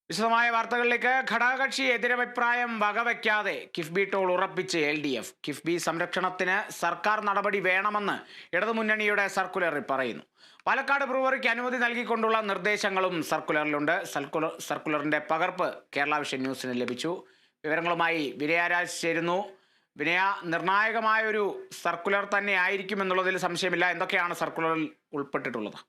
വിശദമായ വാർത്തകളിലേക്ക്. ഘടകകക്ഷി എതിരഭിപ്രായം വകവയ്ക്കാതെ കിഫ്ബി ടോൾ ഉറപ്പിച്ച് LDF. കിഫ്ബി സംരക്ഷണത്തിന് സർക്കാർ നടപടി വേണമെന്ന് ഇടതുമുന്നണിയുടെ സർക്കുലറിൽ പറയുന്നു. പാലക്കാട് ബ്രൂവറിക്ക് അനുമതി നൽകിക്കൊണ്ടുള്ള നിർദ്ദേശങ്ങളും സർക്കുലറിലുണ്ട്. സർക്കുലറിന്റെ പകർപ്പ് കേരള വിഷൻ ന്യൂസിന് ലഭിച്ചു. വിവരങ്ങളുമായി വിനയരാജ് ചേരുന്നു. വിനയ, നിർണായകമായ ഒരു സർക്കുലർ തന്നെ ആയിരിക്കുമെന്നുള്ളതിൽ സംശയമില്ല. എന്തൊക്കെയാണ് സർക്കുലറിൽ ഉൾപ്പെട്ടിട്ടുള്ളത്?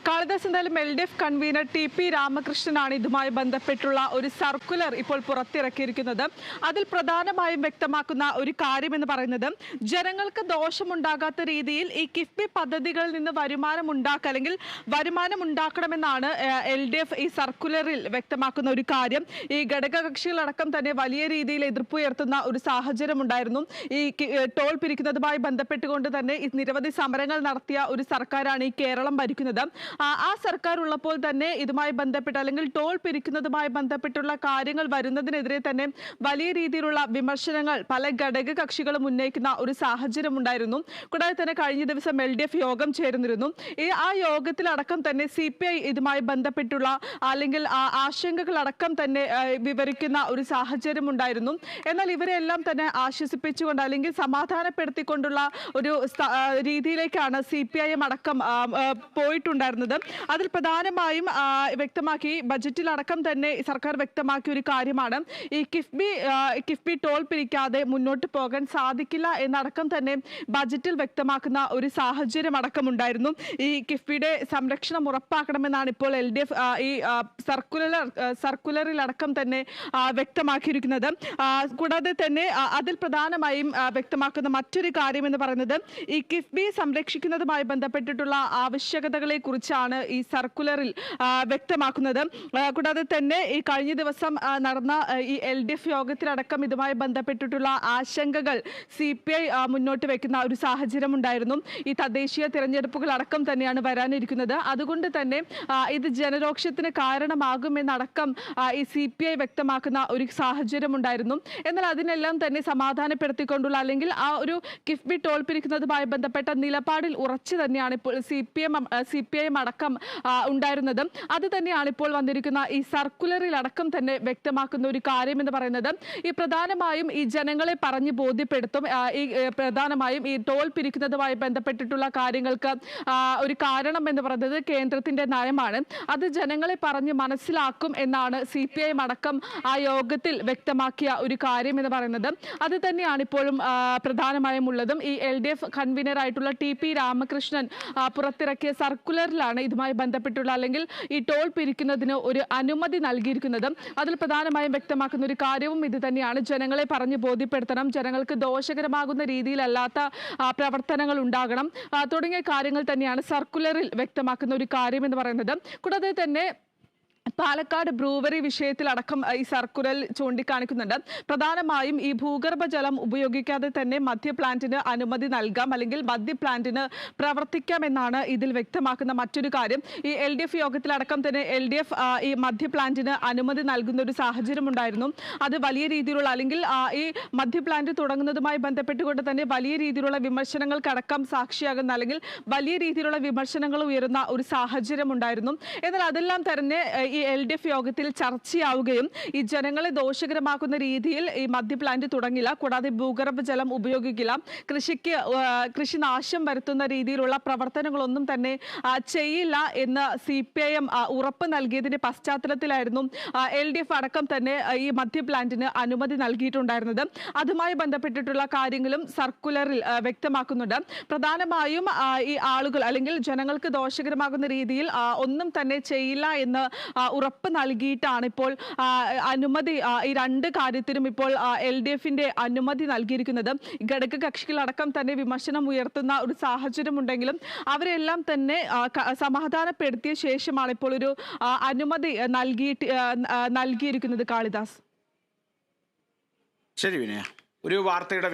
കാളിദാസ്, എന്തായാലും LDF കൺവീനർ TP രാമകൃഷ്ണനാണ് ഇതുമായി ബന്ധപ്പെട്ടുള്ള ഒരു സർക്കുലർ ഇപ്പോൾ പുറത്തിറക്കിയിരിക്കുന്നത്. അതിൽ പ്രധാനമായും വ്യക്തമാക്കുന്ന ഒരു കാര്യമെന്ന് പറയുന്നത്, ജനങ്ങൾക്ക് ദോഷമുണ്ടാകാത്ത രീതിയിൽ ഈ കിഫ്ബി പദ്ധതികളിൽ നിന്ന് വരുമാനം ഉണ്ടാക്കണമെന്നാണ് LDF ഈ സർക്കുലറിൽ വ്യക്തമാക്കുന്ന ഒരു കാര്യം. ഈ ഘടകകക്ഷികളടക്കം തന്നെ വലിയ രീതിയിൽ എതിർപ്പുയർത്തുന്ന ഒരു സാഹചര്യം ഉണ്ടായിരുന്നു. ഈ ടോൾ പിരിക്കുന്നതുമായി ബന്ധപ്പെട്ടുകൊണ്ട് തന്നെ നിരവധി സമരങ്ങൾ നടത്തിയ ഒരു സർക്കാരാണ് ഈ കേരളം ഭരിക്കുന്നത്. ആ സർക്കാർ ഉള്ളപ്പോൾ തന്നെ ഇതുമായി ബന്ധപ്പെട്ട് അല്ലെങ്കിൽ ടോൾ പിരിക്കുന്നതുമായി ബന്ധപ്പെട്ടുള്ള കാര്യങ്ങൾ വരുന്നതിനെതിരെ തന്നെ വലിയ രീതിയിലുള്ള വിമർശനങ്ങൾ പല ഘടക കക്ഷികളും ഉന്നയിക്കുന്ന ഒരു സാഹചര്യം ഉണ്ടായിരുന്നു. കൂടാതെ തന്നെ കഴിഞ്ഞ ദിവസം LDF യോഗം ചേർന്നിരുന്നു. ആ യോഗത്തിലടക്കം തന്നെ CPI ഇതുമായി ബന്ധപ്പെട്ടുള്ള അല്ലെങ്കിൽ ആശങ്കകളടക്കം തന്നെ വിവരിക്കുന്ന ഒരു സാഹചര്യം ഉണ്ടായിരുന്നു. എന്നാൽ ഇവരെല്ലാം തന്നെ ആശ്വസിപ്പിച്ചുകൊണ്ട് അല്ലെങ്കിൽ സമാധാനപ്പെടുത്തിക്കൊണ്ടുള്ള ഒരു രീതിയിലേക്കാണ് CPIM അടക്കം പോയിട്ടുണ്ടായിരുന്നത്. അതിൽ പ്രധാനമായും വ്യക്തമാക്കി, ബജറ്റിലടക്കം തന്നെ സർക്കാർ വ്യക്തമാക്കിയ ഒരു കാര്യമാണ് ഈ കിഫ്ബി ടോൾ പിരിക്കാതെ മുന്നോട്ട് പോകാൻ സാധിക്കില്ല എന്നടക്കം തന്നെ ബജറ്റിൽ വ്യക്തമാക്കുന്ന ഒരു സാഹചര്യം അടക്കമുണ്ടായിരുന്നു. ഈ കിഫ്ബിയുടെ സംരക്ഷണം ഉറപ്പാക്കണമെന്നാണ് ഇപ്പോൾ LDF ഈ സർക്കുലറിൽ അടക്കം തന്നെ വ്യക്തമാക്കിയിരിക്കുന്നത്. കൂടാതെ തന്നെ അതിൽ പ്രധാനമായും വ്യക്തമാക്കുന്ന മറ്റൊരു കാര്യം എന്ന് പറയുന്നത്, ഈ കിഫ്ബി സംരക്ഷിക്കുന്നതുമായി ബന്ധപ്പെട്ടിട്ടുള്ള ആവശ്യകതകളെ കുറിച്ചാണ് ഈ സർക്കുലറിൽ വ്യക്തമാക്കുന്നത്. കൂടാതെ തന്നെ ഈ കഴിഞ്ഞ ദിവസം നടന്ന ഈ LDF യോഗത്തിലടക്കം ഇതുമായി ബന്ധപ്പെട്ടിട്ടുള്ള ആശങ്കകൾ CPI മുന്നോട്ട് വെക്കുന്ന ഒരു സാഹചര്യം ഉണ്ടായിരുന്നു. ഈ തദ്ദേശീയ തിരഞ്ഞെടുപ്പുകൾ അടക്കം തന്നെയാണ് വരാനിരിക്കുന്നത്. അതുകൊണ്ട് തന്നെ ഇത് ജനരോക്ഷത്തിന് കാരണമാകുമെന്നടക്കം ഈ CPI വ്യക്തമാക്കുന്ന ഒരു സാഹചര്യം ഉണ്ടായിരുന്നു. എന്നാൽ അതിനെല്ലാം തന്നെ സമാധാനപ്പെടുത്തിക്കൊണ്ടുള്ള അല്ലെങ്കിൽ ആ കിഫ്ബി ടോൾ പിരിക്കുന്നതുമായി ബന്ധപ്പെട്ട നിലപാടിൽ ഉറച്ചു തന്നെയാണ് ഇപ്പോൾ CPIM അടക്കം ഉണ്ടായിരുന്നത്. അത് തന്നെയാണ് ഇപ്പോൾ വന്നിരിക്കുന്ന ഈ സർക്കുലറിൽ അടക്കം തന്നെ വ്യക്തമാക്കുന്ന ഒരു കാര്യം എന്ന് പറയുന്നത്. ഈ പ്രധാനമായും ഈ ജനങ്ങളെ പറഞ്ഞ് ബോധ്യപ്പെടുത്തും. ഈ പ്രധാനമായും ഈ ടോൾ പിരിക്കുന്നതുമായി ബന്ധപ്പെട്ടിട്ടുള്ള കാര്യങ്ങൾക്ക് ഒരു കാരണം എന്ന് പറയുന്നത് കേന്ദ്രത്തിന്റെ നയമാണ്. അത് ജനങ്ങളെ പറഞ്ഞ് മനസ്സിലാക്കും എന്നാണ് CPIM അടക്കം ആ യോഗത്തിൽ വ്യക്തമാക്കിയ ഒരു കാര്യം എന്ന് പറയുന്നത്. അത് തന്നെയാണ് ഇപ്പോഴും പ്രധാനമായും ഉള്ളതും. ഈ LDF കൺവീനർ ആയിട്ടുള്ള TP രാമകൃഷ്ണൻ പുറത്തിറക്കിയ സർക്കുലറിലാണ് ഇതുമായി ബന്ധപ്പെട്ടുള്ള അല്ലെങ്കിൽ ഈ ടോൾ പിരിക്കുന്നതിന് ഒരു അനുമതി നൽകിയിരിക്കുന്നത്. അതിൽ പ്രധാനമായും വ്യക്തമാക്കുന്ന ഒരു കാര്യവും ഇത് തന്നെയാണ്. ജനങ്ങളെ പറഞ്ഞ് ബോധ്യപ്പെടുത്തണം, ജനങ്ങൾക്ക് ദോഷകരമാകുന്ന രീതിയിലല്ലാത്ത പ്രവർത്തനങ്ങൾ ഉണ്ടാകണം തുടങ്ങിയ കാര്യങ്ങൾ തന്നെയാണ് സർക്കുലറിൽ വ്യക്തമാക്കുന്ന ഒരു കാര്യം എന്ന് പറയുന്നത്. കൂടാതെ തന്നെ പാലക്കാട് ബ്രൂവറി വിഷയത്തിലടക്കം ഈ സർക്കുലർ ചൂണ്ടിക്കാണിക്കുന്നുണ്ട്. പ്രധാനമായും ഈ ഭൂഗർഭ ജലം ഉപയോഗിക്കാതെ തന്നെ മദ്യ പ്ലാന്റിന് അനുമതി നൽകാം അല്ലെങ്കിൽ മദ്യ പ്ലാന്റിന് പ്രവർത്തിക്കാമെന്നാണ് ഇതിൽ വ്യക്തമാക്കുന്ന മറ്റൊരു കാര്യം. ഈ LDF യോഗത്തിലടക്കം തന്നെ LDF ഈ മദ്യ പ്ലാന്റിന് അനുമതി നൽകുന്ന ഒരു സാഹചര്യം ഉണ്ടായിരുന്നു. അത് വലിയ രീതിയിലുള്ള അല്ലെങ്കിൽ ഈ മദ്യ പ്ലാന്റ് തുടങ്ങുന്നതുമായി ബന്ധപ്പെട്ടുകൊണ്ട് തന്നെ വലിയ രീതിയിലുള്ള വിമർശനങ്ങൾക്കടക്കം സാക്ഷിയാകുന്ന അല്ലെങ്കിൽ വലിയ രീതിയിലുള്ള വിമർശനങ്ങൾ ഉയരുന്ന ഒരു സാഹചര്യം ഉണ്ടായിരുന്നു. എന്നാൽ അതെല്ലാം തന്നെ ഈ LDF യോഗത്തിൽ ചർച്ചയാവുകയും ഈ ജനങ്ങളെ ദോഷകരമാക്കുന്ന രീതിയിൽ ഈ മദ്യ പ്ലാന്റ് തുടങ്ങില്ല, കൂടാതെ ഭൂഗർഭ ജലം ഉപയോഗിക്കില്ല, കൃഷി നാശം വരുത്തുന്ന രീതിയിലുള്ള പ്രവർത്തനങ്ങളൊന്നും തന്നെ ചെയ്യില്ല എന്ന് CPIM ഉറപ്പ് നൽകിയതിന്റെ പശ്ചാത്തലത്തിലായിരുന്നു LDF അടക്കം തന്നെ ഈ മദ്യ പ്ലാന്റിന് അനുമതി നൽകിയിട്ടുണ്ടായിരുന്നത്. അതുമായി ബന്ധപ്പെട്ടിട്ടുള്ള കാര്യങ്ങളും സർക്കുലറിൽ വ്യക്തമാക്കുന്നുണ്ട്. പ്രധാനമായും ഈ ആളുകൾ അല്ലെങ്കിൽ ജനങ്ങൾക്ക് ദോഷകരമാകുന്ന രീതിയിൽ ഒന്നും തന്നെ ചെയ്യില്ല എന്ന് ഉറപ്പ് നൽകിയിട്ടാണ് ഇപ്പോൾ അനുമതി ഈ രണ്ട് കാര്യത്തിനും ഇപ്പോൾ LDFന്റെ അനുമതി നൽകിയിരിക്കുന്നത്. ഘടക കക്ഷികളടക്കം തന്നെ വിമർശനം ഉയർത്തുന്ന ഒരു സാഹചര്യം ഉണ്ടെങ്കിലും അവരെല്ലാം തന്നെ സമാധാനപ്പെടുത്തിയ ശേഷമാണ് ഇപ്പോൾ ഒരു അനുമതി നൽകിയിരിക്കുന്നത്. കാളിദാസ്, ശരി വിനയ, ഒരു വാർത്തയുടെ